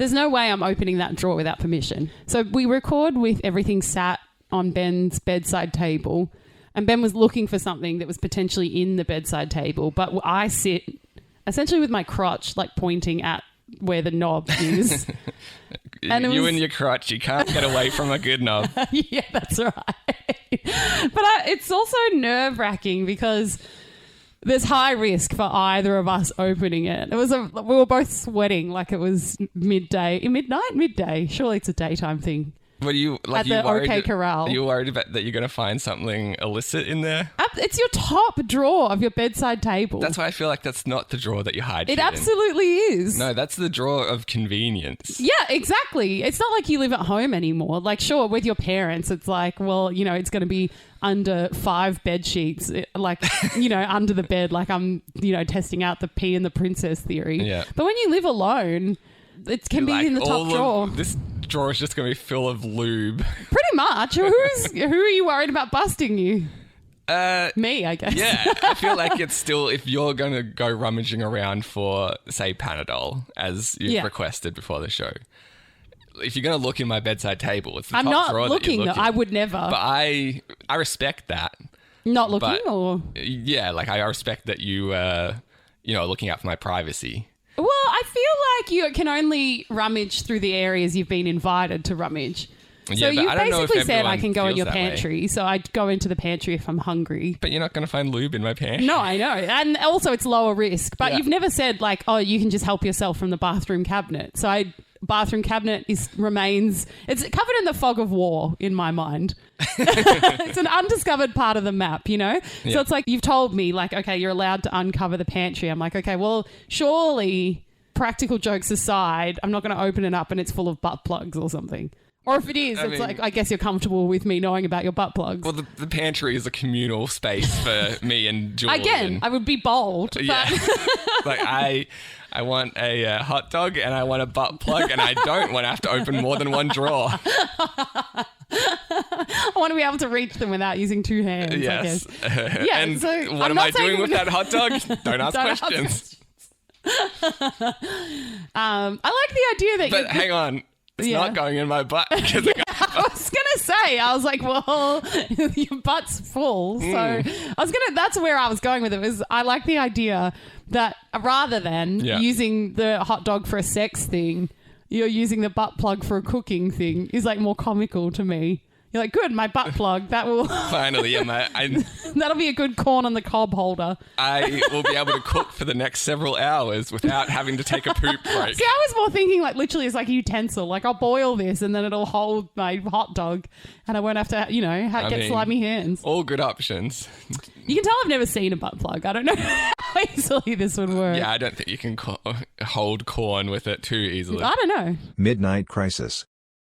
There's no way I'm opening that drawer without permission. So we record with everything sat on Ben's bedside table, and Ben was looking for something that was potentially in the bedside table, but I sit essentially with my crotch like pointing at where the knob is. And your crotch, you can't get away from a good knob. Yeah, that's right. But it's also nerve-wracking because there's high risk for either of us opening it. We were both sweating like it was midday. Surely it's a daytime thing. What are you like? At the OK Corral. Are you worried about that you're going to find something illicit in there? It's your top drawer of your bedside table. That's why I feel like that's not the drawer that you hide shit It absolutely is. No, that's the drawer of convenience. Yeah, exactly. It's not like you live at home anymore. Like, sure, with your parents, it's like, well, it's going to be under 5 bed sheets, like, under the bed, like I'm, testing out the P and the princess theory. Yeah. But when you live alone, it can be in the top drawer. This drawer is just going to be full of lube. Pretty much. Who are you worried about busting you? Me, I guess. Yeah, I feel like it's still, if you're going to go rummaging around for, say, Panadol, as you've requested before the show, if you're going to look in my bedside table, it's the top drawer that you're looking. I would never. But I respect that. Not looking, or? Yeah, like I respect that you, looking out for my privacy. Well, I feel like you can only rummage through the areas you've been invited to rummage. So you basically said I can go in your pantry, so I'd go into the pantry if I'm hungry. But you're not going to find lube in my pantry. No, I know. And also it's lower risk. But you've never said like, oh, you can just help yourself from the bathroom cabinet. So bathroom cabinet it's covered in the fog of war in my mind. It's an undiscovered part of the map, So it's like you've told me like, okay, you're allowed to uncover the pantry. I'm like, okay, well, surely practical jokes aside, I'm not going to open it up and it's full of butt plugs or something. Or if it is, I guess you're comfortable with me knowing about your butt plugs. Well, the pantry is a communal space for me and Jules. Again, I would be bold. Yeah. Like I want a hot dog and I want a butt plug and I don't want to have to open more than one drawer. I want to be able to reach them without using 2 hands, yes. I guess. Yeah, and so what am I doing with that hot dog? Don't ask questions. I like the idea that But hang on. It's not going in my butt. I was going to say, I was like, well, your butt's full. So that's where I was going with it, was I like the idea that rather than using the hot dog for a sex thing, you're using the butt plug for a cooking thing is like more comical to me. You're like, good, my butt plug. That will finally, that'll be a good corn on the cob holder. I will be able to cook for the next several hours without having to take a poop break. See, I was more thinking like literally it's like a utensil. Like I'll boil this and then it'll hold my hot dog, and I won't have to, get slimy hands. All good options. You can tell I've never seen a butt plug. I don't know how easily this would work. Yeah, I don't think you can hold corn with it too easily. I don't know. Midnight Crisis.